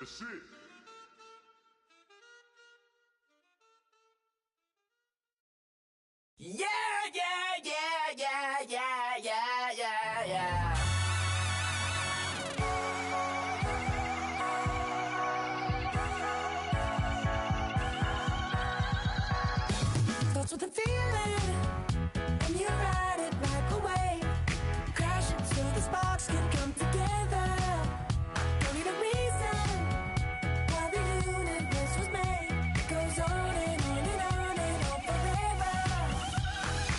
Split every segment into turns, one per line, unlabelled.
That's it.
Yeah, yeah, yeah, yeah, yeah, yeah, yeah, yeah. Starts with a feeling, and you ride it right away. Crash it so the sparks can come together. Don't need a reason why the universe was made. It goes on and on and on and on forever.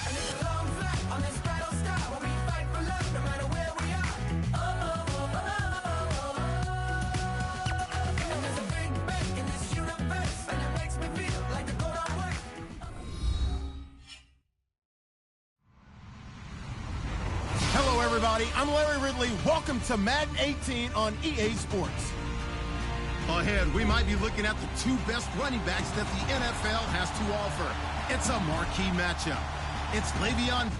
And it's a long flight on this battle star where we fight for love no matter where we are. Oh, oh, oh, oh, oh, oh. And there's a big bang in this universe, and it makes me feel like the gold on work.
Hello, everybody. I'm Larry Ridley. Welcome to Madden 18 on EA Sports. Ahead, we might be looking at the two best running backs that the NFL has to offer. It's a marquee matchup. It's Le'Veon.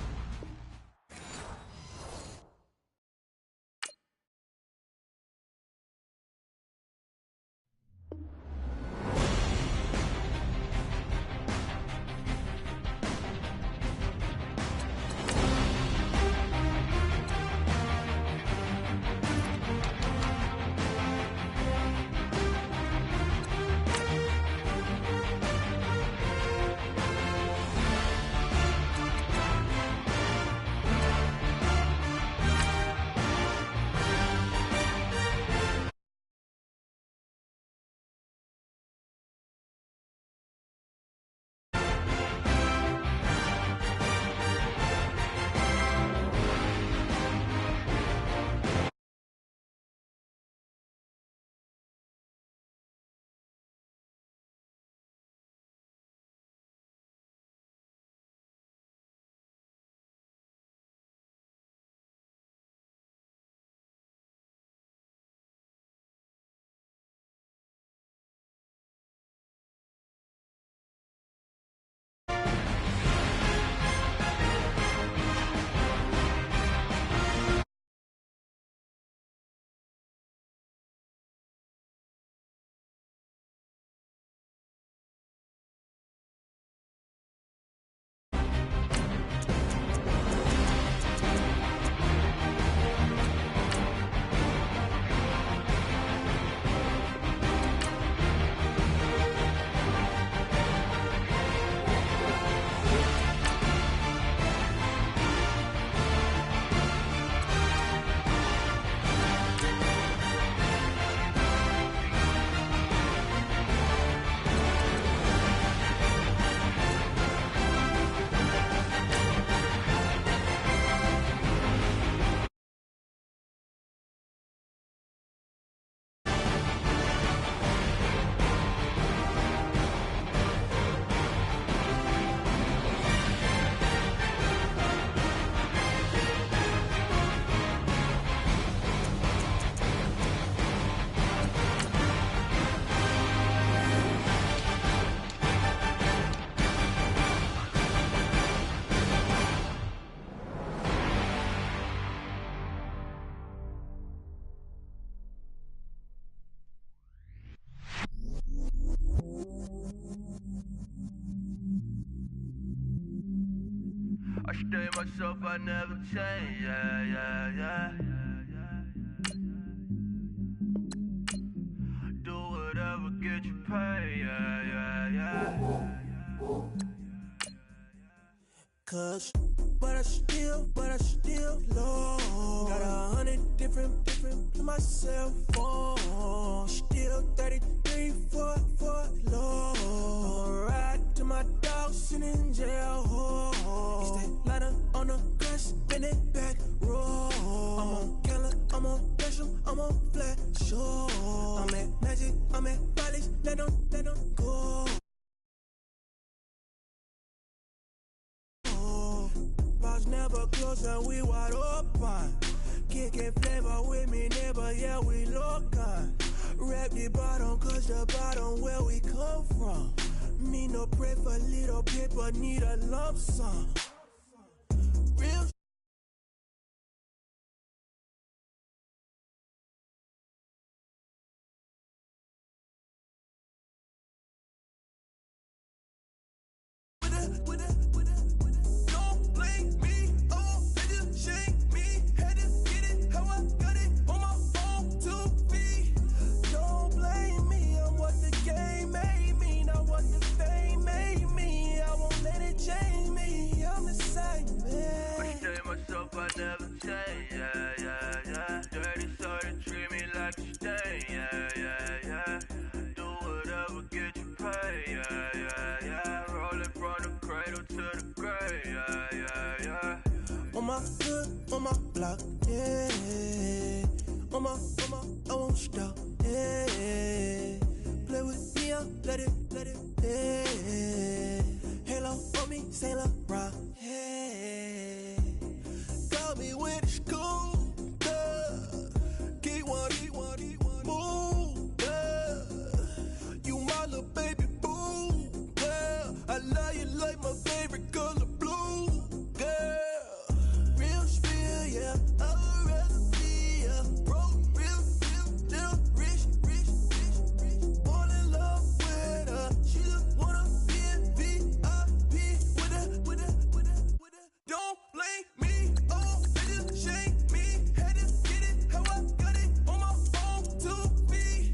I stay myself, I never change, yeah, yeah, yeah. Do whatever, get you paid, yeah, yeah, yeah.
Cause, but I still low. Got 100 different in my cell phone. Still 33 for low. I'ma ride to my dog sitting in jail. It's that lighter on the grass, bend it back, roll. I'm on Keller, I'm on Gresham, I'm on Flat Shore. I'm at Magic, I'm at Bally's, let them go. Bars never close and we wide open. Kicking flavor with me, neighbor, yeah, we local. Rap the bottom, cause the bottom where we come from. Me no pray for little paper, need a lump sum. Real
block, yeah. Mama, I won't stop, yeah. Play with me, I'll let it, yeah. Halo on me, Sailor Rock, yeah. Got me when it's cool, yeah. Keep one, move, yeah. You my little baby boo, yeah. I love you like my favorite color blue, girl. Real spill, yeah. I'd rather be a broke, real, still rich. Fall in love with her. She just wanna be in VIP with her. Don't blame me, oh, they just shame me. Had to get it how I got it on my own 2 feet.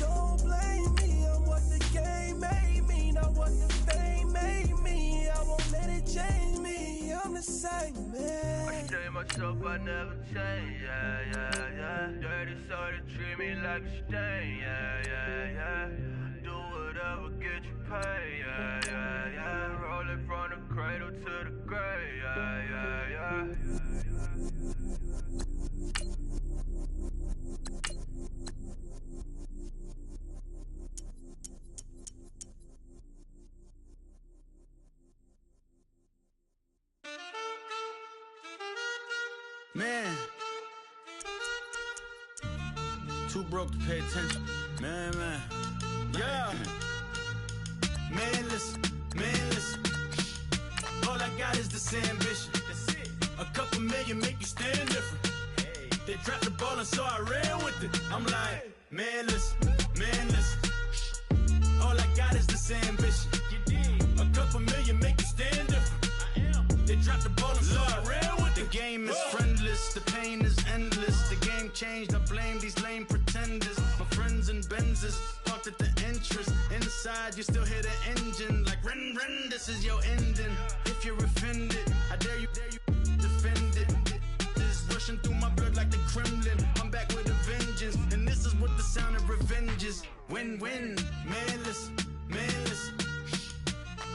Don't blame me, I'm what the game made me, not what the fame made me. I won't let it change me, I'm the same man.
I stay myself, I never change, yeah. Dirty soul, they treat me like a stain, yeah. Do whatever, get you paid, yeah. Roll it from the cradle to the grave, yeah.
Man, too broke to pay attention. Man, yeah. Man, listen. All I got is this ambition. A couple million make you stand different. They dropped the ball and so I ran with it. I'm like, man, listen. All I got is this ambition. A couple million make you stand different. They dropped the ball and so I ran with it. The game is friendless, the pain is endless. The game changed, I blame these lame pretenders. My friends in Benzes parked at the entrance. Inside, you still hear the engine. Like, ren, this is your ending. If you're offended, I dare you defend it. This is rushing through my blood like the Kremlin. I'm back with a vengeance, and this is what the sound of revenge is. Win-win, man, listen.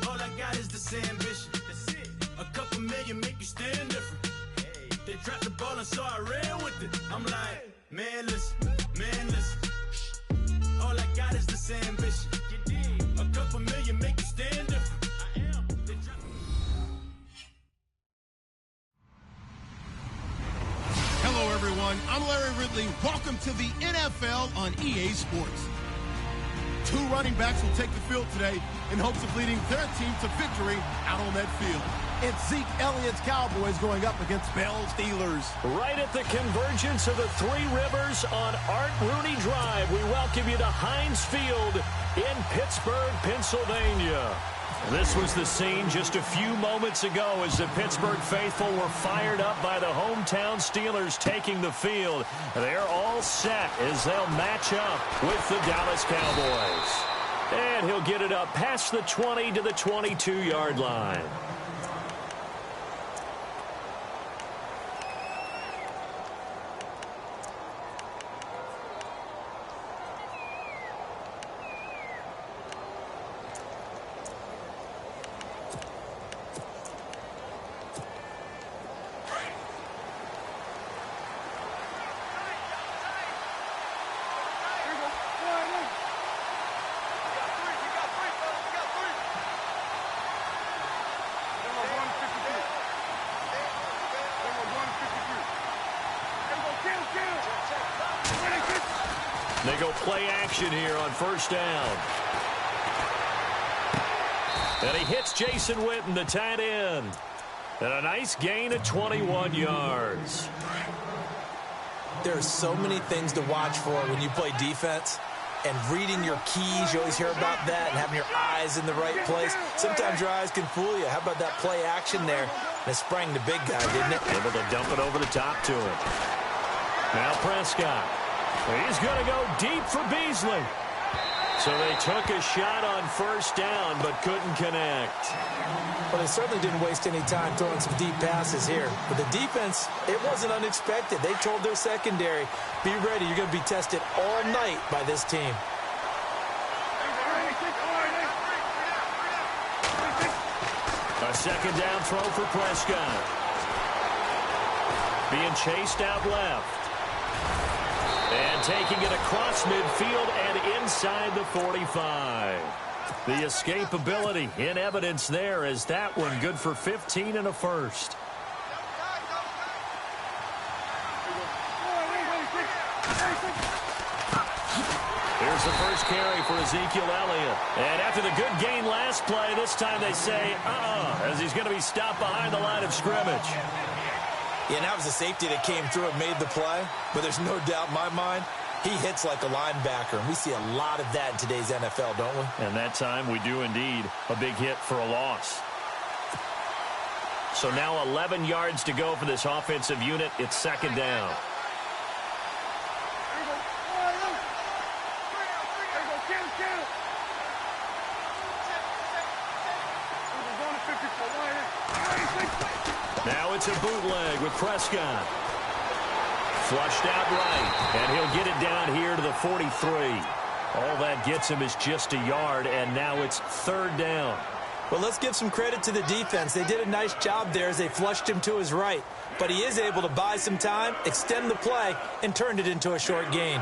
All I got is this ambition. A couple million make you stand different. They dropped the ball and so I ran with it. I'm like, man, listen. All I got is this ambition. A couple million make you stand different.
Hello, everyone. I'm Larry Ridley. Welcome to the NFL on EA Sports. 2 running backs will take the field today in hopes of leading their team to victory out on that field. It's Zeke Elliott's Cowboys going up against Bell's Steelers.
Right at the convergence of the Three Rivers on Art Rooney Drive, we welcome you to Heinz Field in Pittsburgh, Pennsylvania. This was the scene just a few moments ago as the Pittsburgh faithful were fired up by the hometown Steelers taking the field. They're all set as they'll match up with the Dallas Cowboys. And he'll get it up past the 20 to the 22-yard line. They go play action here on first down. And he hits Jason Witten, the tight end. And a nice gain of 21 yards.
There are so many things to watch for when you play defense. And reading your keys, you always hear about that, and having your eyes in the right place. Sometimes your eyes can fool you. How about that play action there? That sprang the big guy, didn't it?
Able to dump it over the top to him. Now Prescott. He's going to go deep for Beasley. So they took a shot on first down, but couldn't connect.
Well, they certainly didn't waste any time throwing some deep passes here. But the defense, it wasn't unexpected. They told their secondary, be ready. You're going to be tested all night by this team.
A second down throw for Prescott. being chased out left. And taking it across midfield and inside the 45. The escapability in evidence there as that one good for 15 and a first. Here's the first carry for Ezekiel Elliott. And after the good gain last play, this time they say, as he's going to be stopped behind the line of scrimmage.
Yeah, and that was a safety that came through and made the play. But there's no doubt in my mind, he hits like a linebacker. And we see a lot of that in today's NFL, don't we?
And that time we do indeed. A big hit for a loss. So now 11 yards to go for this offensive unit. It's second down. Now it's a bootleg with Prescott. Flushed out right, and he'll get it down here to the 43. All that gets him is just a yard, and now it's third down.
Well, let's give some credit to the defense. They did a nice job there as they flushed him to his right. But he is able to buy some time, extend the play, and turned it into a short gain.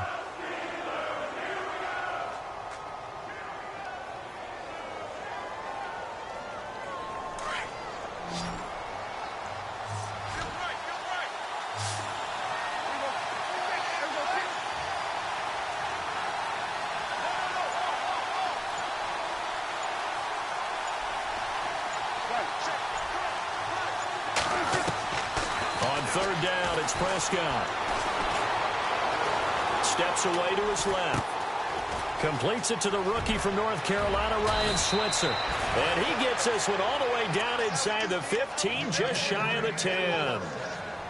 Third down, it's Prescott. Steps away to his left. Completes it to the rookie from North Carolina, Ryan Switzer. And he gets this one all the way down inside the 15, just shy of the 10.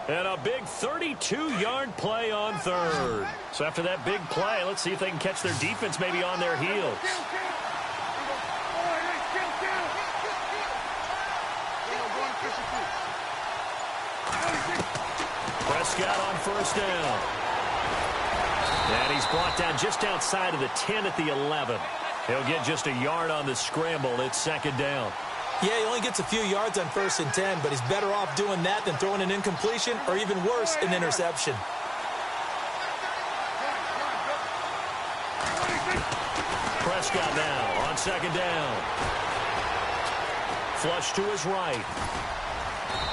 And a big 32-yard play on third. So after that big play, let's see if they can catch their defense maybe on their heels. Prescott on first down. And he's brought down just outside of the 10 at the 11. He'll get just a yard on the scramble. It's second down.
Yeah, he only gets a few yards on first and 10, but he's better off doing that than throwing an incompletion or even worse, an interception.
Prescott now on second down. Flush to his right.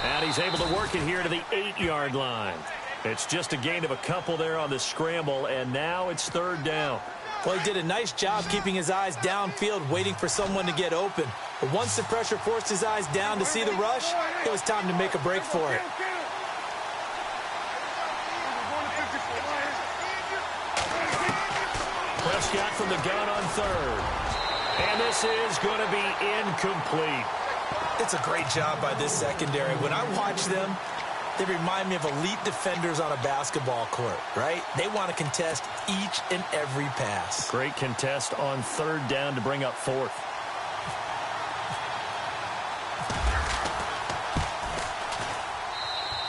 And he's able to work it here to the 8-yard line. It's just a gain of a couple there on the scramble, and now it's third down.
Well, he did a nice job keeping his eyes downfield, waiting for someone to get open. But once the pressure forced his eyes down to see the rush, it was time to make a break for it.
Prescott from the gun on third. And this is going to be incomplete.
It's a great job by this secondary. When I watch them, they remind me of elite defenders on a basketball court, right? They want to contest each and every pass.
Great contest on third down to bring up fourth.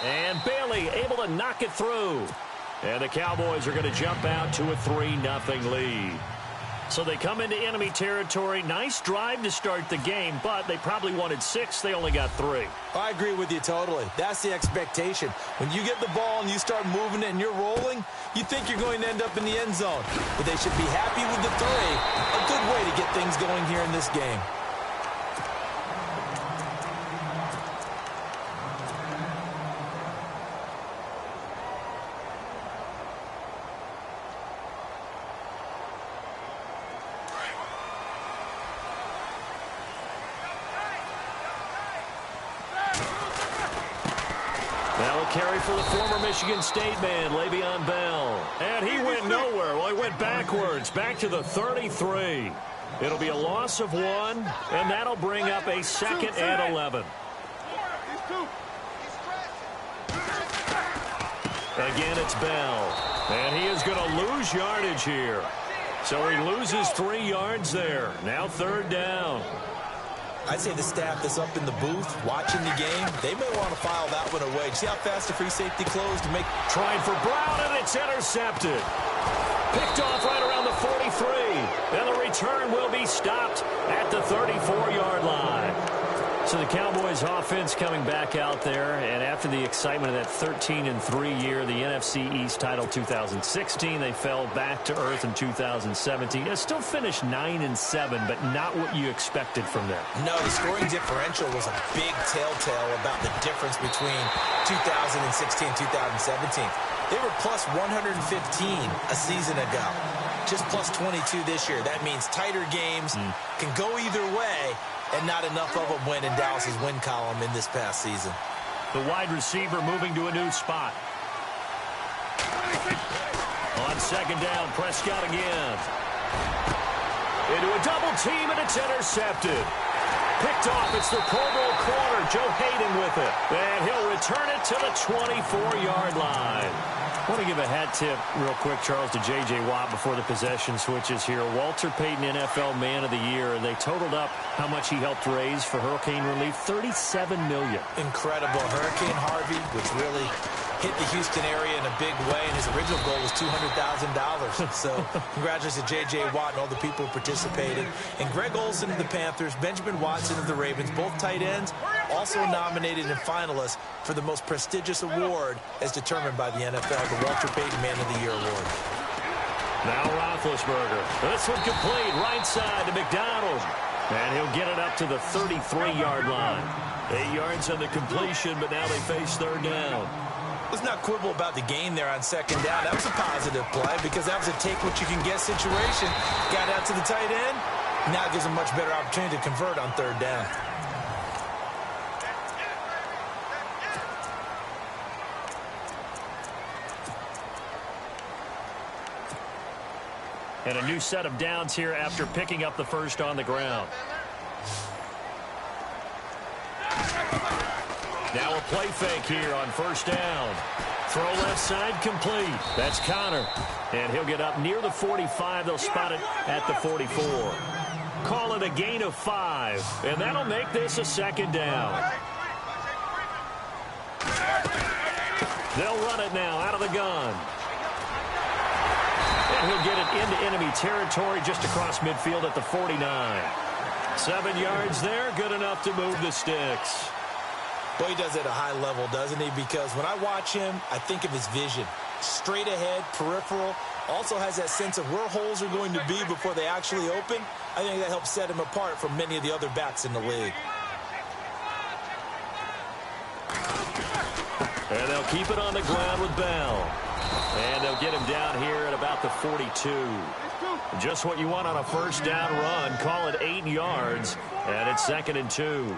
And Bailey able to knock it through. And the Cowboys are going to jump out to a 3-0 lead. So they come into enemy territory. Nice drive to start the game, but they probably wanted 6. They only got 3.
I agree with you totally. That's the expectation. When you get the ball and you start moving it and you're rolling, you think you're going to end up in the end zone. But they should be happy with the 3. A good way to get things going here in this game.
Carry for the former Michigan State man, Le'Veon Bell. And he went nowhere. Well, he went backwards, back to the 33. It'll be a loss of 1, and that'll bring up a 2nd and 11. Again, it's Bell. And he is going to lose yardage here. So he loses 3 yards there. Now third down.
I'd say the staff that's up in the booth watching the game, they may want to file that one away. See how fast the free safety closed to make...
Trying for Brown, and it's intercepted. Picked off right around the 43. And the return will be stopped at the 34-yard line. So So the Cowboys offense coming back out there, and after the excitement of that 13-3 year, the NFC East title 2016, they fell back to earth in 2017. They still finished 9-7, but not what you expected from them.
No, the scoring differential was a big telltale about the difference between 2016 and 2017. They were plus 115 a season ago, just plus 22 this year. That means tighter games can go either way, and not enough of them win in Dallas's win column in this past season.
The wide receiver moving to a new spot. On second down, Prescott again. Into a double team, and it's intercepted. Picked off, it's the Pro Bowl corner, Joe Hayden with it. And he'll return it to the 24-yard line. I want to give a hat tip real quick, Charles, to J.J. Watt before the possession switches here. Walter Payton, NFL Man of the Year. They totaled up how much he helped raise for hurricane relief, $37 million.
Incredible. Hurricane Harvey, which really hit the Houston area in a big way, and his original goal was $200,000. So congratulations to J.J. Watt and all the people who participated. And Greg Olsen of the Panthers, Benjamin Watson of the Ravens, both tight ends, also nominated and finalists for the most prestigious award as determined by the NFL, the Walter Payton Man of the Year Award.
Now Roethlisberger. This one complete, right side to McDonald. And he'll get it up to the 33-yard line. 8 yards on the completion, but now they face third down.
Let's not quibble about the gain there on second down. That was a positive play because that was a take-what-you-can-get situation. Got out to the tight end. Now gives a much better opportunity to convert on third down.
And a new set of downs here after picking up the first on the ground. Now a play fake here on first down. Throw left side complete. That's Connor. And he'll get up near the 45. They'll spot it at the 44. Call it a gain of 5. And that'll make this a second down. They'll run it now out of the gun. And he'll get it into enemy territory just across midfield at the 49. 7 yards there, good enough to move the sticks.
Well, he does it at a high level, doesn't he? Because when I watch him, I think of his vision. Straight ahead, peripheral. Also has that sense of where holes are going to be before they actually open. I think that helps set him apart from many of the other backs in the league.
And they'll keep it on the ground with Bell. And they'll get him down here at about the 42. Just what you want on a first down run. Call it 8 yards. And it's 2nd and 2.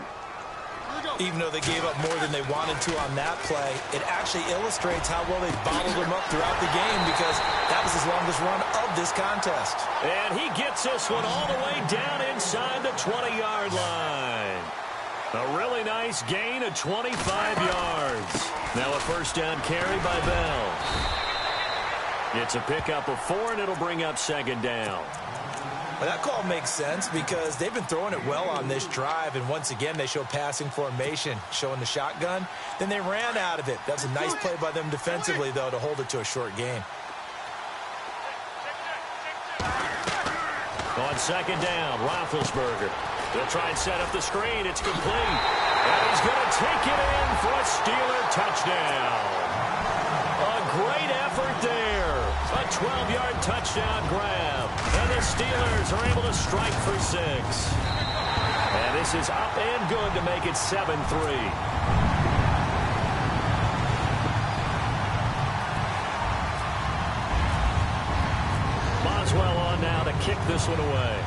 Even though they gave up more than they wanted to on that play, it actually illustrates how well they bottled him up throughout the game because that was his longest run of this contest.
And he gets this one all the way down inside the 20-yard line. A really nice gain of 25 yards. Now a first down carry by Bell. It's a pickup of 4, and it'll bring up second down.
Well, that call makes sense because they've been throwing it well on this drive, and once again they show passing formation, showing the shotgun. Then they ran out of it. That's a nice play by them defensively, though, to hold it to a short gain.
On second down, Roethlisberger. They'll try and set up the screen. It's complete. And he's going to take it in for a Steeler touchdown. A great effort there. A 12-yard touchdown grab. And the Steelers are able to strike for 6. And this is up and good to make it 7-3. Boswell on now to kick this one away.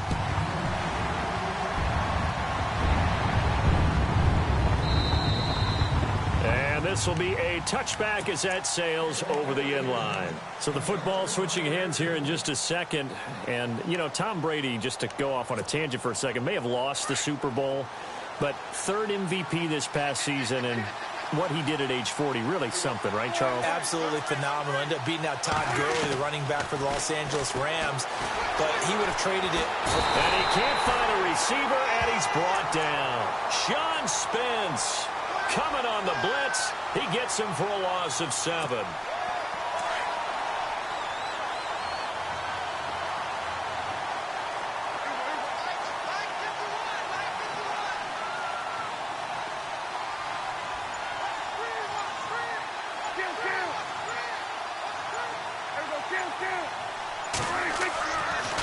And this will be a touchback as that sails over the end line. So the football switching hands here in just a second. And, you know, Tom Brady, just to go off on a tangent for a second, may have lost the Super Bowl, but 3rd MVP this past season, and what he did at age 40, really something, right, Charles?
Absolutely phenomenal. Ended up beating out Todd Gurley, the running back for the Los Angeles Rams, but he would have traded it.
And he can't find a receiver, and he's brought down. Sean Spence coming on the blitz. He gets him for a loss of 7.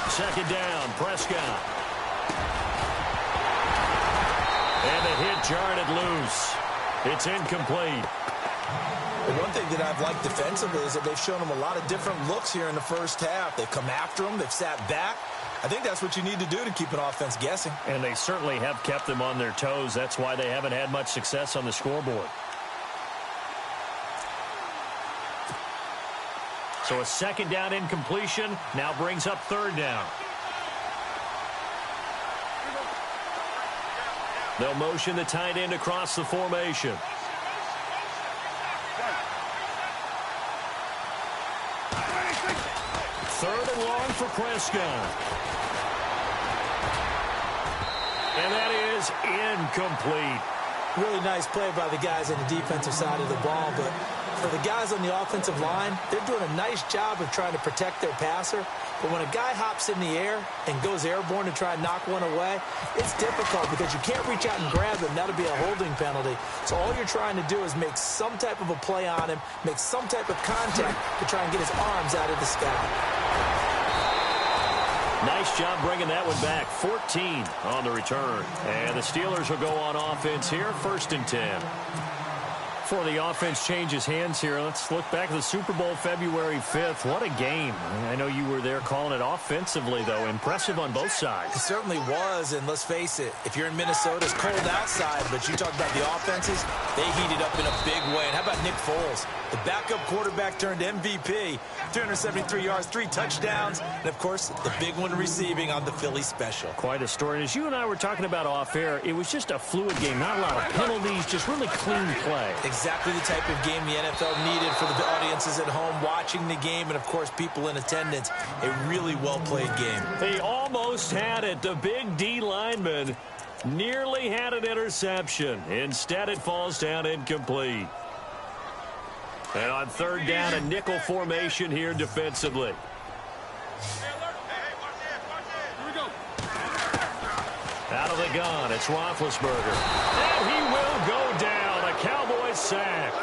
Second down, Prescott. And the hit jarred it loose. It's incomplete.
Well, one thing that I've liked defensively is that they've shown them a lot of different looks here in the first half. They've come after them. They've sat back. I think that's what you need to do to keep an offense guessing.
And they certainly have kept them on their toes. That's why they haven't had much success on the scoreboard. So a second down incompletion now brings up third down. They'll motion the tight end across the formation. Third and long for Prescott. And that is incomplete.
Really nice play by the guys on the defensive side of the ball, but for the guys on the offensive line, they're doing a nice job of trying to protect their passer. But when a guy hops in the air and goes airborne to try and knock one away, it's difficult because you can't reach out and grab him. That'll be a holding penalty. So all you're trying to do is make some type of a play on him, make some type of contact to try and get his arms out of the sky.
Nice job bringing that one back. 14 on the return. And the Steelers will go on offense here, 1st and 10. Before the offense changes hands here, let's look back at the Super Bowl February 5th. What a game. I know you were there calling it offensively, though. Impressive on both sides.
It certainly was, and let's face it, if you're in Minnesota, it's cold outside, but you talk about the offenses, they heated up in a big way. And how about Nick Foles? The backup quarterback turned MVP, 373 yards, 3 touchdowns, and, of course, the big one receiving on the Philly special.
Quite a story. And as you and I were talking about off-air, it was just a fluid game. Not a lot of penalties, just really clean play.
Exactly the type of game the NFL needed for the audiences at home watching the game and, of course, people in attendance. A really well-played game.
They almost had it. The big D lineman nearly had an interception. Instead, it falls down incomplete. And on third down, a nickel formation here defensively. Out of the gun, it's Roethlisberger. And he will go down. A Cowboys sack.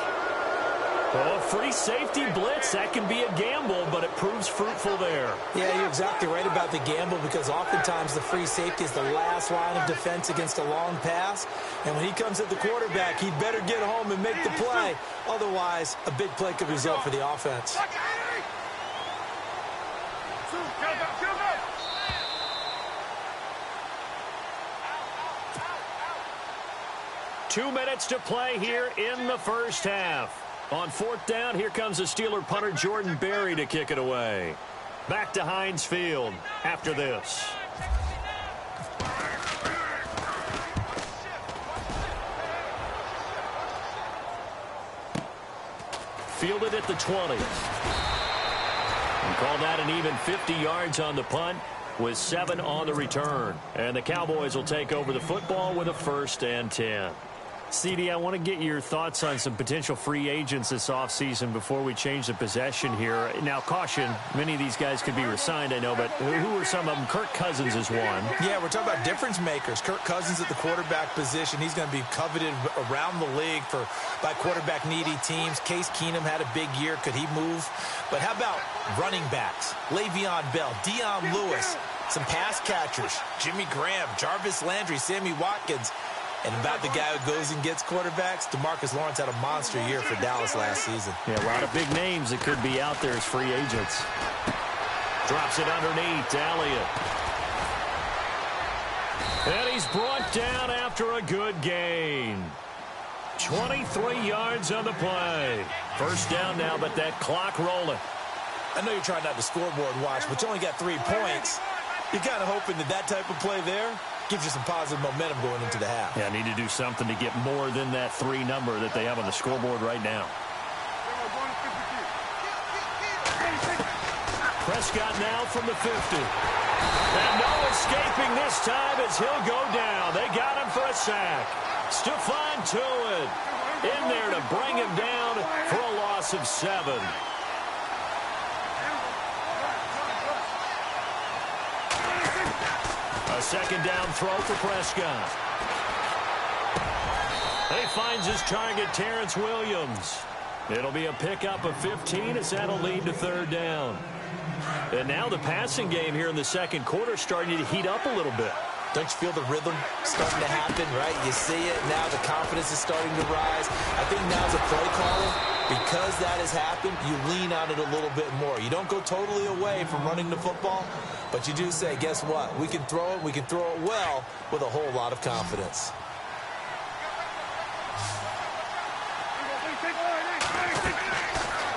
Well, a free safety blitz, that can be a gamble, but it proves fruitful there.
Yeah, you're exactly right about the gamble because oftentimes the free safety is the last line of defense against a long pass. And when he comes at the quarterback, he'd better get home and make the play. Otherwise, a big play could result for the offense.
Two minutes to play here in the first half. On fourth down, here comes the Steeler punter Jordan Berry to kick it away. Back to Heinz Field after this. Fielded at the 20. And call that an even 50 yards on the punt with 7 on the return. And the Cowboys will take over the football with a 1st and 10. CD, I want to get your thoughts on some potential free agents this offseason before we change the possession here. Now, caution, many of these guys could be resigned, I know, but who are some of them? Kirk Cousins is one.
Yeah, we're talking about difference makers. Kirk Cousins at the quarterback position. He's going to be coveted around the league by quarterback-needy teams. Case Keenum had a big year. Could he move? But how about running backs? Le'Veon Bell, Dion Lewis, some pass catchers, Jimmy Graham, Jarvis Landry, Sammy Watkins. And about the guy who goes and gets quarterbacks, DeMarcus Lawrence had a monster year for Dallas last season.
Yeah, a lot of big names that could be out there as free agents. Drops it underneath to Elliott. And he's brought down after a good gain. 23 yards on the play. First down now, but that clock rolling.
I know you're trying not to scoreboard watch, but you only got 3 points. You're kind of hoping that type of play there gives you some positive momentum going into the half.
Yeah, need to do something to get more than that 3 number that they have on the scoreboard right now. Prescott now from the 50. And no escaping this time as he'll go down. They got him for a sack. Stephon Tuitt in there to bring him down for a loss of 7. A second down throw for Prescott. He finds his target, Terrence Williams. It'll be a pickup of 15 as that'll lead to third down. And now the passing game here in the second quarter starting to heat up a little bit.
Don't you feel the rhythm starting to happen, right? You see it. Now the confidence is starting to rise. I think now as a play caller, because that has happened, you lean on it a little bit more. You don't go totally away from running the football, but you do say, guess what? We can throw it. We can throw it well with a whole lot of confidence.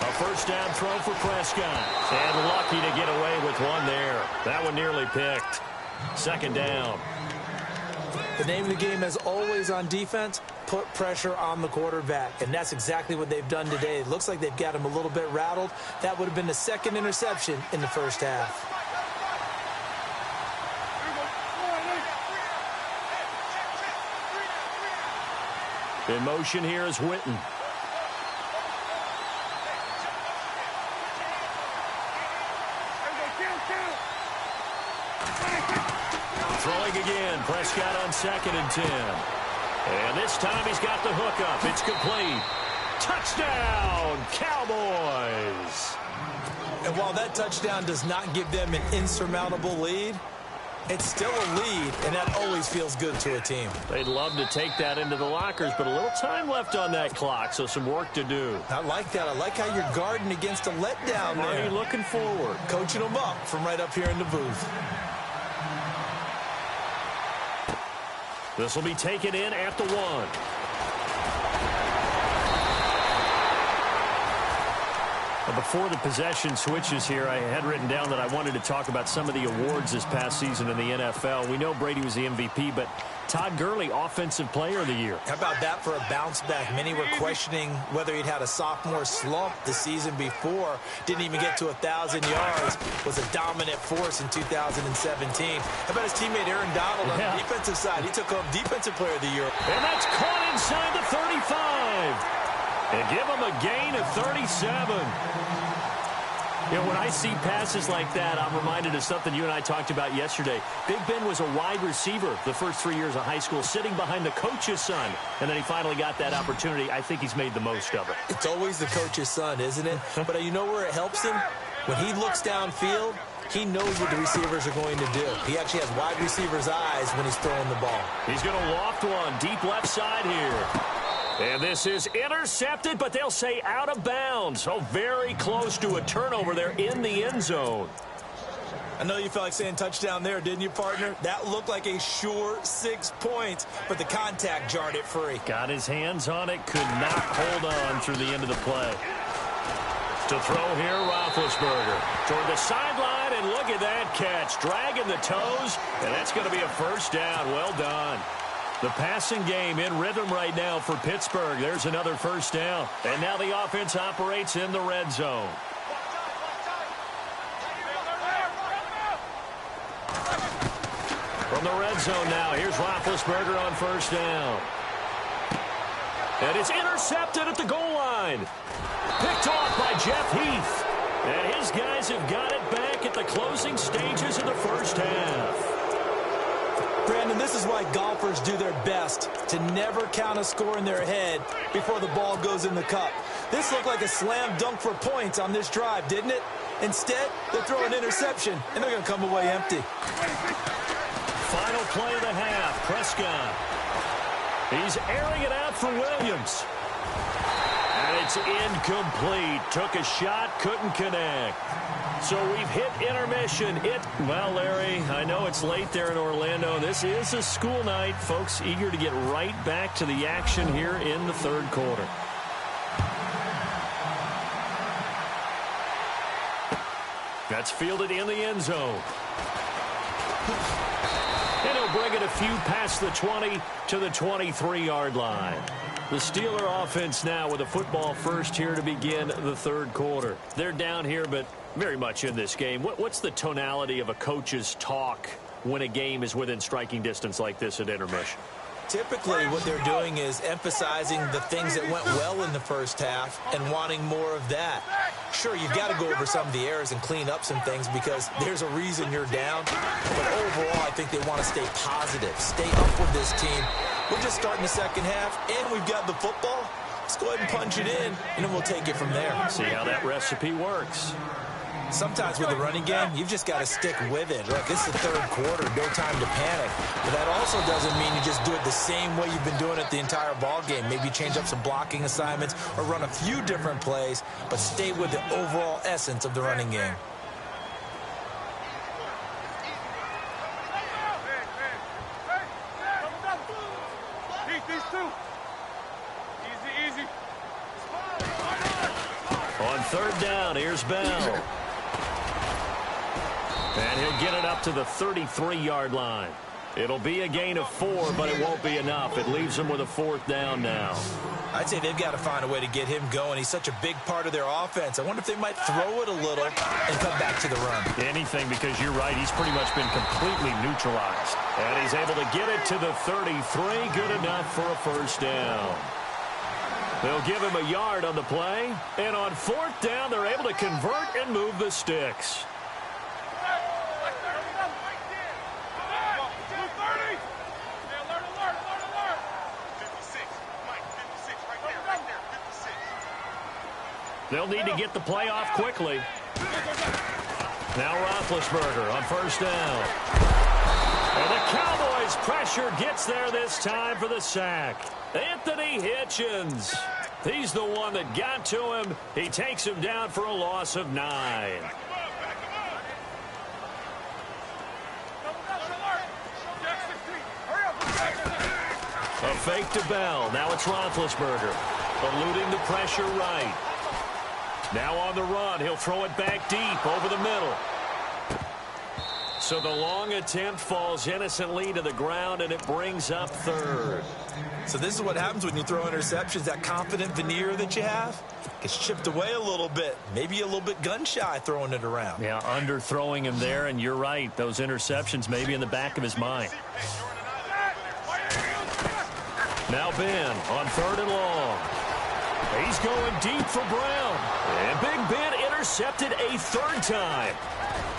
A first down throw for Prescott. And lucky to get away with one there. That one nearly picked. Second down.
The name of the game, as always on defense, put pressure on the quarterback. And that's exactly what they've done today. It looks like they've got him a little bit rattled. That would have been the second interception in the first half.
In motion here is Witten. Throwing again. Prescott on 2nd and 10. And this time he's got the hook up. It's complete. Touchdown, Cowboys.
And while that touchdown does not give them an insurmountable lead, it's still a lead, and that always feels good to a team.
They'd love to take that into the lockers, but a little time left on that clock, so some work to do.
I like that. I like how you're guarding against a letdown there.
Are you looking forward?
Coaching them up from right up here in the booth.
This will be taken in at the 1. Before the possession switches here, I had written down that I wanted to talk about some of the awards this past season in the NFL. We know Brady was the MVP, but Todd Gurley, Offensive Player of the Year.
How about that for a bounce back? Many were questioning whether he'd had a sophomore slump the season before. Didn't even get to 1,000 yards. Was a dominant force in 2017. How about his teammate Aaron Donald on the defensive side? He took home Defensive Player of the Year.
And that's caught inside the 35. And give him a gain of 37. You know, when I see passes like that, I'm reminded of something you and I talked about yesterday. Big Ben was a wide receiver the first 3 years of high school, sitting behind the coach's son. And then he finally got that opportunity. I think he's made the most of it.
It's always the coach's son, isn't it? But you know where it helps him? When he looks downfield, he knows what the receivers are going to do. He actually has wide receivers' eyes when he's throwing the ball.
He's going to loft one deep left side here. And this is intercepted, but they'll say out of bounds. So very close to a turnover there in the end zone.
I know you felt like saying touchdown there, didn't you, partner? That looked like a sure 6 points, but the contact jarred it free.
Got his hands on it, could not hold on through the end of the play. To throw here, Roethlisberger toward the sideline, and look at that catch. Dragging the toes, and that's going to be a first down. Well done. The passing game in rhythm right now for Pittsburgh. There's another first down. And now the offense operates in the red zone. From the red zone now, here's Roethlisberger on first down. And it's intercepted at the goal line. Picked off by Jeff Heath. And his guys have got it back at the closing stages of the first half.
Brandon, this is why golfers do their best to never count a score in their head before the ball goes in the cup. This looked like a slam dunk for points on this drive, didn't it? Instead, they throw an interception, and they're going to come away empty.
Final play of the half, Prescott. He's airing it out for Williams. And it's incomplete. Took a shot, couldn't connect. So we've hit intermission. Well, Larry, I know it's late there in Orlando. This is a school night. Folks eager to get right back to the action here in the third quarter. That's fielded in the end zone. And he'll bring it a few past the 20 to the 23-yard line. The Steeler offense now with a football first here to begin the third quarter. They're down here, but very much in this game. What's the tonality of a coach's talk when a game is within striking distance like this at intermission?
Typically, what they're doing is emphasizing the things that went well in the first half and wanting more of that. Sure, you've got to go over some of the errors and clean up some things because there's a reason you're down. But overall, I think they want to stay positive, stay up with this team. We're just starting the second half, and we've got the football. Let's Just go ahead and punch it in, and then we'll take it from there.
See how that recipe works.
Sometimes with the running game, you've just got to stick with it. Look, it's the third quarter, no time to panic. But that also doesn't mean you just do it the same way you've been doing it the entire ball game. Maybe change up some blocking assignments or run a few different plays, but stay with the overall essence of the running game.
On third down, here's Bell. And he'll get it up to the 33-yard line. It'll be a gain of 4, but it won't be enough. It leaves them with a fourth down now.
I'd say they've got to find a way to get him going. He's such a big part of their offense. I wonder if they might throw it a little and come back to the run.
Anything, because you're right. He's pretty much been completely neutralized. And he's able to get it to the 33. Good enough for a first down. They'll give him a yard on the play. And on fourth down, they're able to convert and move the sticks. They'll need to get the play off quickly. Now Roethlisberger on first down. And the Cowboys' pressure gets there this time for the sack. Anthony Hitchens. He's the one that got to him. He takes him down for a loss of 9. A fake to Bell. Now it's Roethlisberger. Eluding the pressure right. Now on the run, he'll throw it back deep over the middle. So the long attempt falls innocently to the ground, and it brings up third.
So this is what happens when you throw interceptions. That confident veneer that you have gets chipped away a little bit. Maybe a little bit gun-shy throwing it around.
Yeah, under-throwing him there, and you're right. Those interceptions may be in the back of his mind. Now Ben on third and long. He's going deep for Brown. And Big Ben intercepted a third time.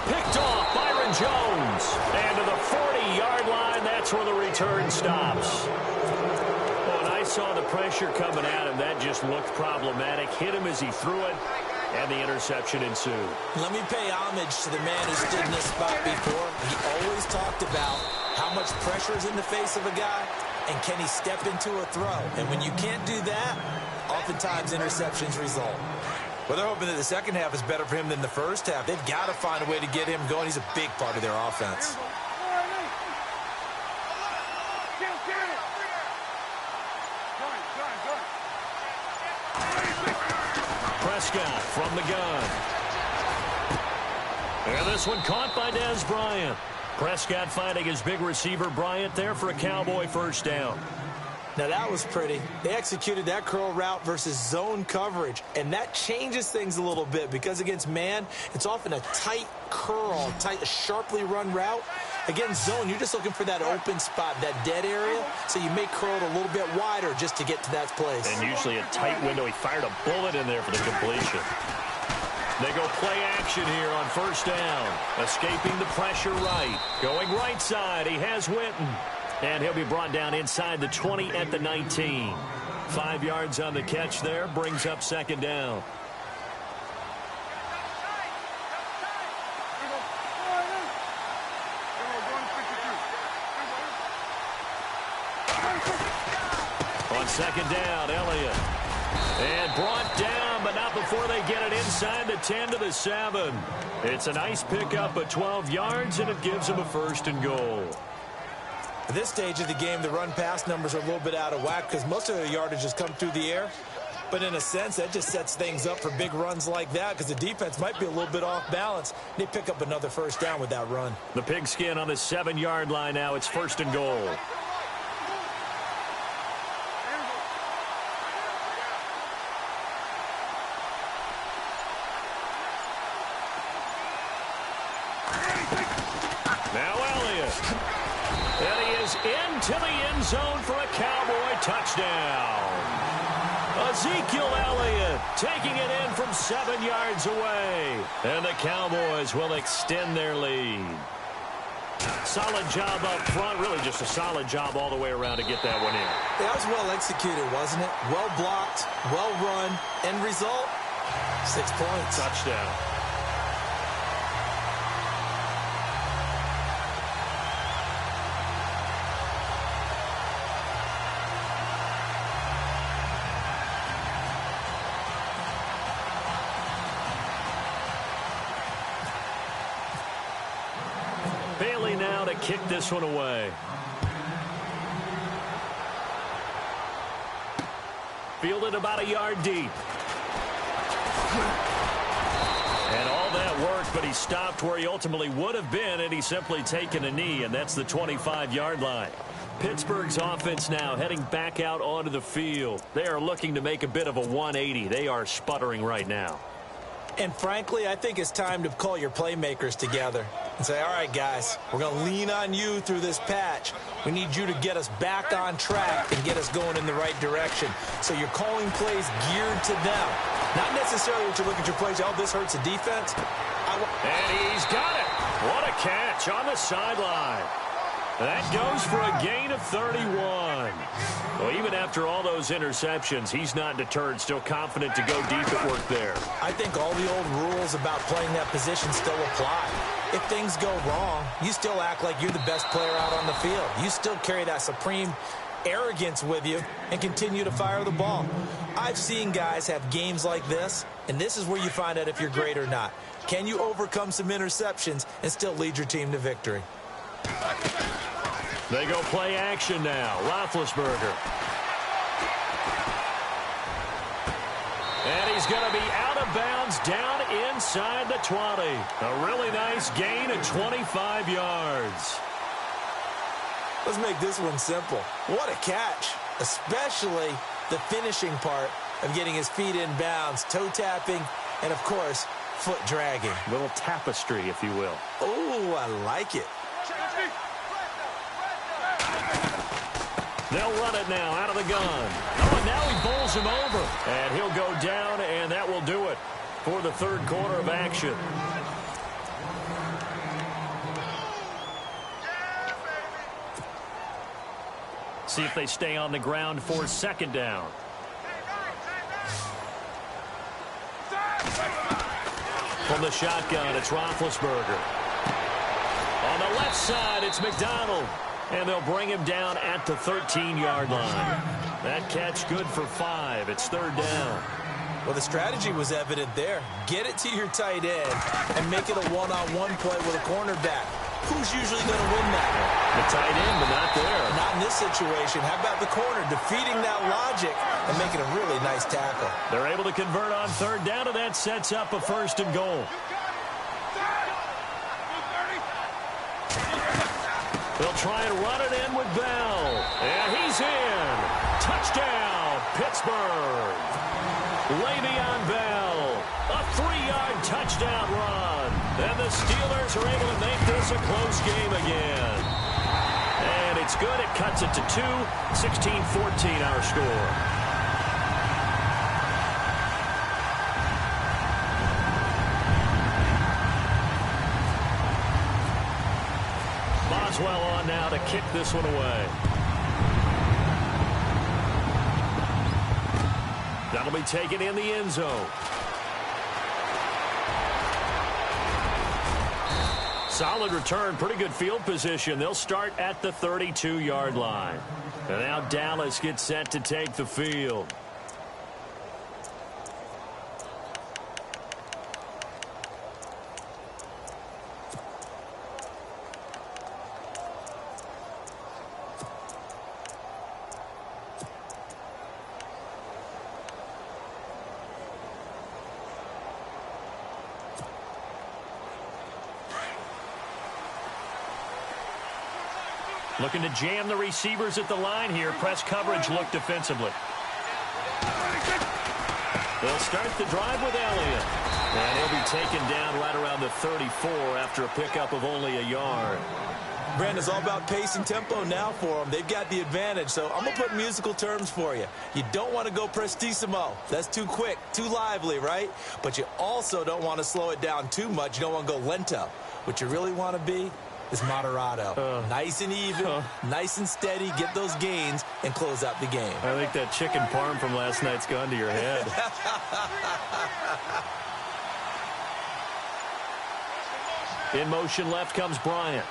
Picked off Byron Jones. And to the 40-yard line, that's where the return stops. When I saw the pressure coming at him, that just looked problematic. Hit him as he threw it, and the interception ensued.
Let me pay homage to the man who stood in this spot before. He always talked about how much pressure is in the face of a guy, and can he step into a throw. And when you can't do that, oftentimes interceptions result. Well, they're hoping that the second half is better for him than the first half. They've got to find a way to get him going. He's a big part of their offense.
Prescott from the gun. And this one caught by Dez Bryant. Prescott finding his big receiver Bryant there for a Cowboy first down.
Now, that was pretty. They executed that curl route versus zone coverage, and that changes things a little bit because against man, it's often a tight curl, tight, sharply run route. Against zone, you're just looking for that open spot, that dead area, so you may curl it a little bit wider just to get to that place.
And usually a tight window. He fired a bullet in there for the completion. They go play action here on first down. Escaping the pressure right. Going right side, he has Witten. And he'll be brought down inside the 20 at the 19. 5 yards on the catch there, brings up second down. On second down, Elliott. And brought down, but not before they get it inside the 10 to the 7. It's a nice pickup of 12 yards, and it gives them a first and goal.
At this stage of the game, the run-pass numbers are a little bit out of whack because most of their yardage has come through the air. But in a sense, that just sets things up for big runs like that because the defense might be a little bit off balance. They pick up another first down with that run.
The pigskin on the 7-yard line now. It's first and goal. Into the end zone for a Cowboy touchdown. Ezekiel Elliott taking it in from 7 yards away. And the Cowboys will extend their lead. Solid job up front. Really just a solid job all the way around to get that one in.
That was well executed, wasn't it? Well blocked, well run. End result, 6 points.
Touchdown. Bailey now to kick this one away. Fielded about a yard deep. And all that work, but he stopped where he ultimately would have been, and he's simply taken a knee, and that's the 25-yard line. Pittsburgh's offense now heading back out onto the field. They are looking to make a bit of a 180. They are sputtering right now.
And frankly, I think it's time to call your playmakers together and say, all right, guys, we're going to lean on you through this patch. We need you to get us back on track and get us going in the right direction. So you're calling plays geared to them. Not necessarily what you look at your plays, oh, this hurts the defense.
And he's got it. What a catch on the sideline. That goes for a gain of 31. Well, even after all those interceptions, he's not deterred, still confident to go deep at work there.
I think all the old rules about playing that position still apply. If things go wrong, you still act like you're the best player out on the field. You still carry that supreme arrogance with you and continue to fire the ball. I've seen guys have games like this, and this is where you find out if you're great or not. Can you overcome some interceptions and still lead your team to victory?
They go play action now. Roethlisberger. And he's going to be out of bounds down inside the 20. A really nice gain of 25 yards.
Let's make this one simple. What a catch, especially the finishing part of getting his feet in bounds, toe tapping, and, of course, foot dragging.
A little tapestry, if you will.
Oh, I like it.
They'll run it now out of the gun. Oh, and now he bowls him over. And he'll go down, and that will do it for the third quarter of action. See if they stay on the ground for second down. From the shotgun, it's Roethlisberger. On the left side, it's McDonald. And they'll bring him down at the 13-yard line. That catch good for 5. It's third down.
Well, the strategy was evident there. Get it to your tight end and make it a one-on-one play with a cornerback. Who's usually going to win that?
The tight end, but not there.
Not in this situation. How about the corner defeating that logic and making a really nice tackle?
They're able to convert on third down, and that sets up a first and goal. They'll try and run it in with Bell. And he's in. Touchdown, Pittsburgh. Le'Veon Bell. A 3-yard touchdown run. And the Steelers are able to make this a close game again. And it's good. It cuts it to 2. 16-14 our score. Boswell on now to kick this one away. That'll be taken in the end zone. Solid return, pretty good field position. They'll start at the 32-yard line. And now Dallas gets set to take the field. Looking to jam the receivers at the line here. Press coverage look defensively. They'll start the drive with Elliott. And he'll be taken down right around the 34 after a pickup of only a yard.
Brandon, it's all about pace and tempo now for them. They've got the advantage, so I'm going to put musical terms for you. You don't want to go prestissimo. That's too quick, too lively, right? But you also don't want to slow it down too much. You don't want to go lento. What you really want to be is Moderado. Nice and even, nice and steady, get those gains, and close out the game.
I think that chicken parm from last night's gone to your head. In motion left comes Bryant.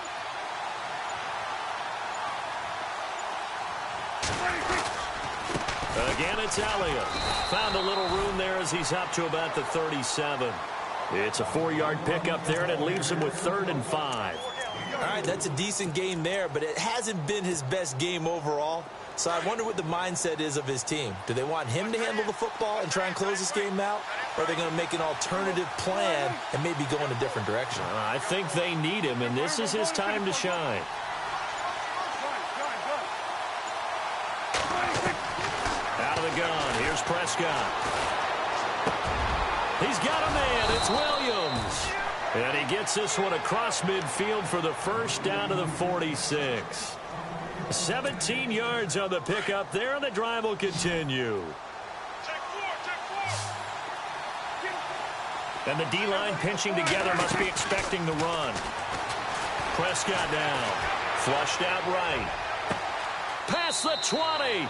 Again, it's Elliott. Found a little room there as he's up to about the 37. It's a 4-yard pickup there, and it leaves him with 3rd and 5.
All right, that's a decent game there, but it hasn't been his best game overall. So I wonder what the mindset is of his team. Do they want him to handle the football and try and close this game out? Or are they going to make an alternative plan and maybe go in a different direction?
I think they need him, and this is his time to shine. Out of the gun, here's Prescott. He's got a man, it's Williams. And he gets this one across midfield for the first down to the 46. 17 yards on the pickup there, and the drive will continue. And the D-line pinching together must be expecting the run. Prescott down. Flushed out right. Past the 20.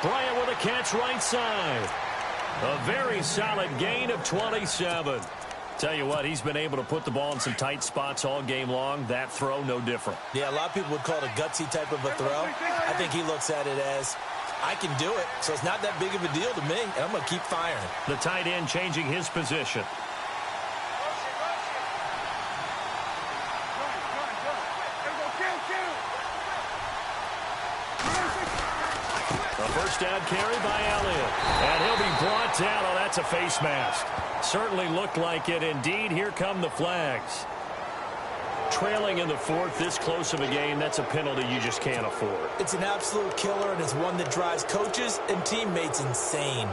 Bryant with a catch right side. A very solid gain of 27. Tell you what, he's been able to put the ball in some tight spots all game long. That throw, no different.
Yeah, a lot of people would call it a gutsy type of a throw. I think he looks at it as, I can do it, so it's not that big of a deal to me, and I'm going to keep firing.
The tight end changing his position. A first down carry by Elliott. And he'll be brought down. Oh, that's a face mask. Certainly looked like it. Indeed, here come the flags. Trailing in the 4th, this close of a game, that's a penalty you just can't afford.
It's an absolute killer, and it's one that drives coaches and teammates insane.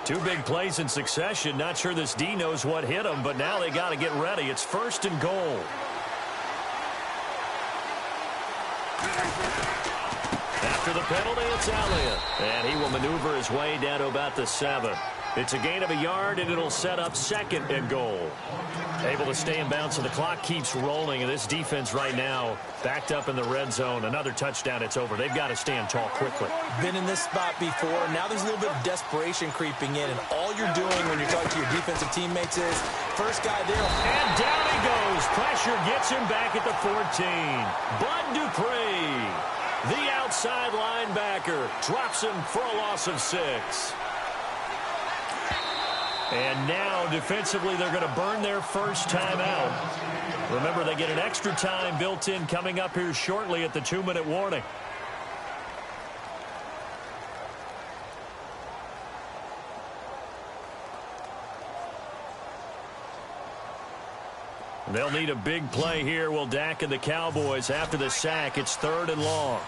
Two big plays in succession. Not sure this D knows what hit him, but now they got to get ready. It's 1st and goal. After the penalty, it's Elliott. And he will maneuver his way down to about the 7. It's a gain of a yard, and it'll set up 2nd and goal. Able to stay in bounds, so the clock keeps rolling. And this defense right now backed up in the red zone. Another touchdown, it's over. They've got to stand tall quickly.
Been in this spot before. Now there's a little bit of desperation creeping in. And all you're doing when you're talking to your defensive teammates is, first guy there.
And down he goes. Pressure gets him back at the 14. Bud Dupree, the outside linebacker, drops him for a loss of 6. And now, defensively, they're going to burn their first time out. Remember, they get an extra time built in coming up here shortly at the 2-minute warning. They'll need a big play here. Will Dak and the Cowboys after the sack. It's 3rd and long.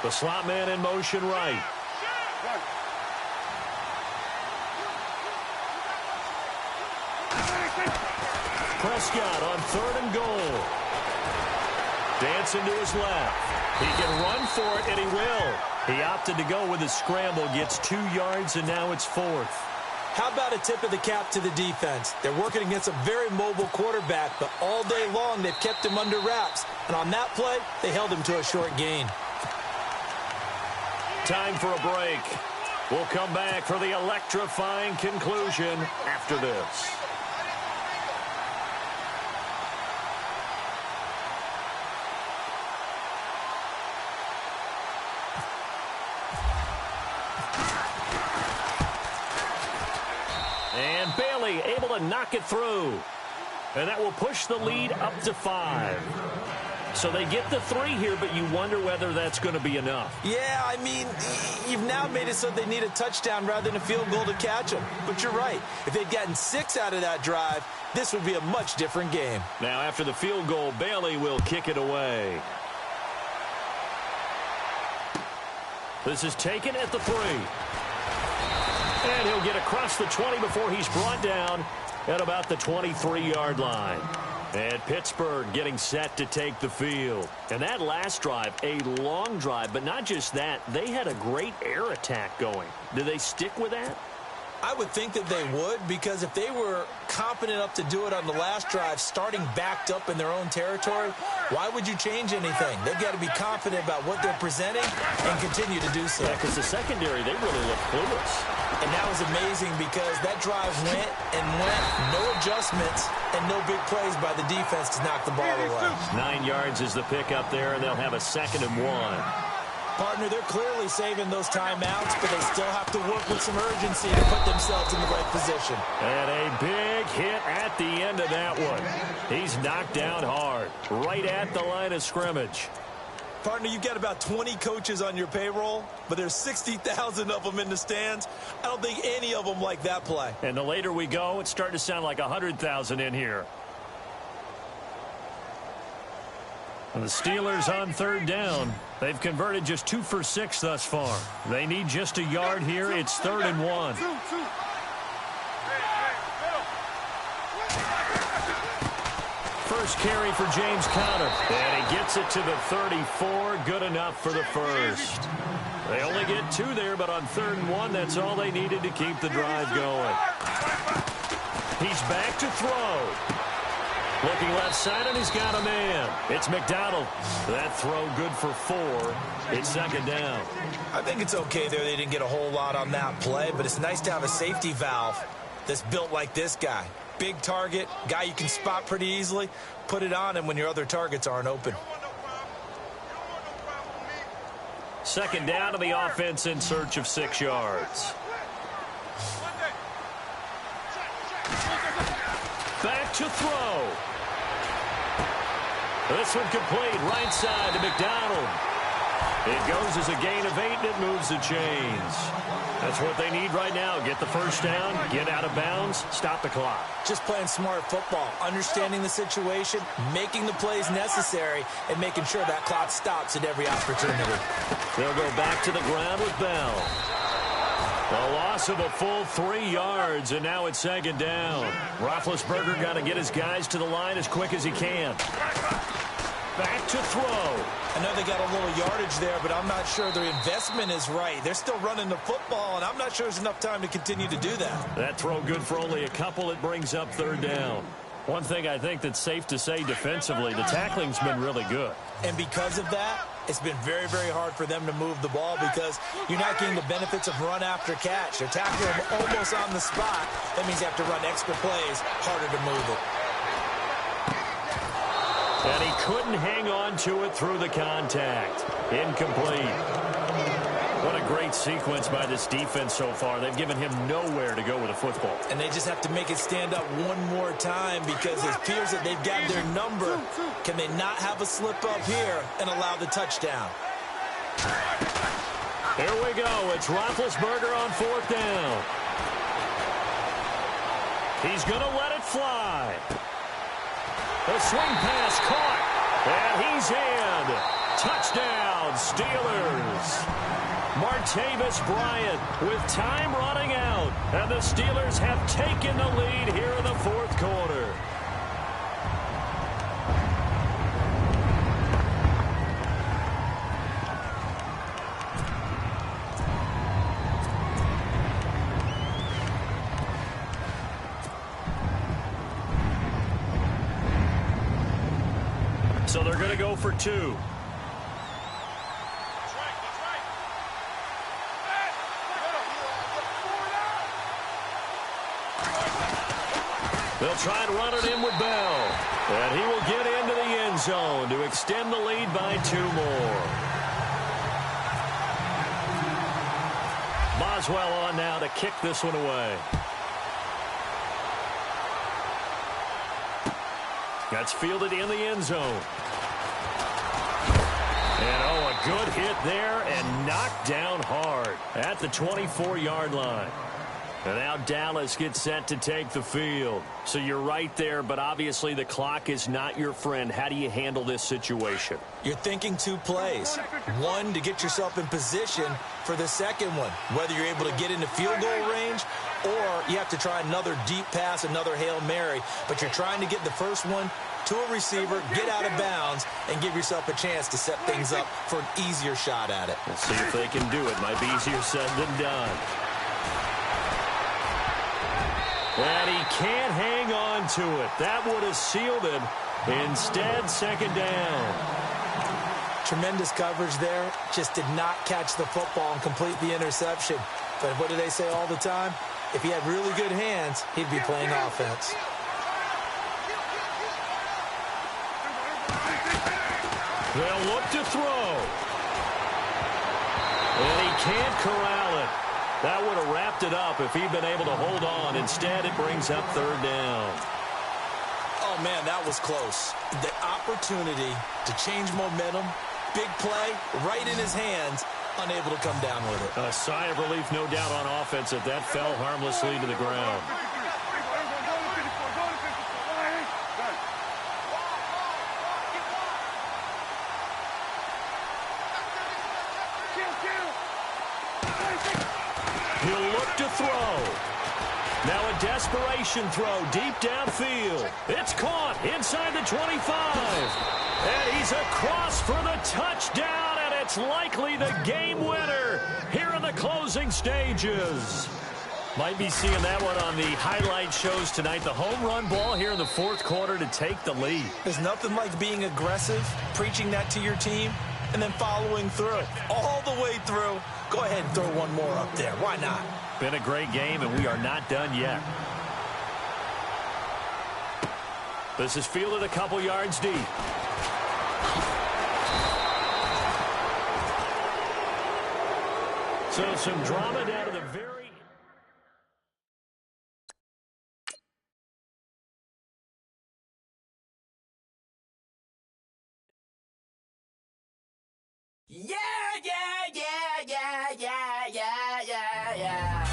The slot man in motion right. Prescott on 3rd and goal. Dancing to his left. He can run for it, and he will. He opted to go with his scramble, gets 2 yards, and now it's 4th.
How about a tip of the cap to the defense? They're working against a very mobile quarterback, but all day long they've kept him under wraps. And on that play, they held him to a short gain.
Time for a break. We'll come back for the electrifying conclusion after this. And Bailey able to knock it through. And that will push the lead up to 5. So they get the 3 here, but you wonder whether that's going to be enough.
Yeah, I mean, you've now made it so they need a touchdown rather than a field goal to catch them. But you're right. If they'd gotten 6 out of that drive, this would be a much different game.
Now, after the field goal, Bailey will kick it away. This is taken at the 3. And he'll get across the 20 before he's brought down at about the 23-yard line. And Pittsburgh getting set to take the field. And that last drive, a long drive, but not just that, they had a great air attack going. Do they stick with that?
I would think that they would, because if they were confident enough to do it on the last drive, starting backed up in their own territory, why would you change anything? They've got to be confident about what they're presenting and continue to do so.
Yeah, because the secondary, they really look clueless.
And that was amazing because that drive went and went, no adjustments, and no big plays by the defense to knock the ball away.
9 yards is the pickup there, and they'll have a 2nd and 1.
Partner, they're clearly saving those timeouts, but they still have to work with some urgency to put themselves in the right position.
And a big hit at the end of that one. He's knocked down hard, right at the line of scrimmage.
Partner, you've got about 20 coaches on your payroll, but there's 60,000 of them in the stands. I don't think any of them like that play.
And the later we go, it's starting to sound like 100,000 in here. And the Steelers on 3rd down. They've converted just 2 for 6 thus far. They need just a yard here. It's 3rd and 1. First carry for James Conner. And he gets it to the 34. Good enough for the first. They only get 2 there, but on 3rd and 1, that's all they needed to keep the drive going. He's back to throw. Looking left side, and he's got a man. It's McDonald. That throw good for 4. It's 2nd down.
I think it's okay there. They didn't get a whole lot on that play, but it's nice to have a safety valve that's built like this guy. Big target, guy you can spot pretty easily. Put it on him when your other targets aren't open.
2nd down to the offense in search of 6 yards. Back to throw. This one complete, right side to McDonald. It goes as a gain of 8, and it moves the chains. That's what they need right now. Get the first down, get out of bounds, stop the clock.
Just playing smart football, understanding the situation, making the plays necessary, and making sure that clock stops at every opportunity.
They'll go back to the ground with Bell. A loss of a full 3 yards, and now it's 2nd down. Roethlisberger got to get his guys to the line as quick as he can. Back to throw.
I know they got a little yardage there, but I'm not sure their investment is right. They're still running the football, and I'm not sure there's enough time to continue to do that.
That throw good for only a couple. It brings up 3rd down. One thing I think that's safe to say defensively, the tackling's been really good.
And because of that, it's been very, very hard for them to move the ball because you're not getting the benefits of run after catch. They're tackling them almost on the spot. That means you have to run extra plays, harder to move it.
And he couldn't hang on to it through the contact. Incomplete. What a great sequence by this defense so far. They've given him nowhere to go with the football.
And they just have to make it stand up one more time because it appears that they've got their number. Can they not have a slip up here and allow the touchdown?
Here we go. It's Roethlisberger on 4th down. He's going to let it fly. The swing pass caught. And he's in. Touchdown, Steelers. Martavis Bryant with time running out. And the Steelers have taken the lead here in the 4th quarter. So they're going to go for 2. They'll try to run it in with Bell. And he will get into the end zone to extend the lead by 2 more. Boswell on now to kick this one away. That's fielded in the end zone. And a good hit there and knocked down hard at the 24-yard line. And now Dallas gets set to take the field. So you're right there, but obviously the clock is not your friend. How do you handle this situation?
You're thinking two plays. One, to get yourself in position for the second one, whether you're able to get into field goal range or you have to try another deep pass, another Hail Mary. But you're trying to get the first one to a receiver, get out of bounds, and give yourself a chance to set things up for an easier shot at it.
We'll see if they can do it. Might be easier said than done. And he can't hang on to it. That would have sealed it. Instead, second down.
Tremendous coverage there. Just did not catch the football and complete the interception. But what do they say all the time? If he had really good hands, he'd be playing offense.
They'll look to throw. And he can't corral it. That would have wrapped it up if he'd been able to hold on. Instead, it brings up third down.
Oh, man, that was close. The opportunity to change momentum, big play, right in his hands, unable to come down with it.
A sigh of relief, no doubt, on offense that fell harmlessly to the ground. He'll look to throw. Now a desperation throw deep downfield. It's caught inside the 25. And he's across for the touchdown, and it's likely the game winner here in the closing stages. Might be seeing that one on the highlight shows tonight. The home run ball here in the fourth quarter to take the lead.
There's nothing like being aggressive, preaching that to your team, and then following through. All the way through. Go ahead and throw one more up there. Why not?
Been a great game, and we are not done yet. This is fielded a couple yards deep. So some drama down to the very...
Yeah, yeah, yeah, yeah, yeah, yeah, yeah, yeah.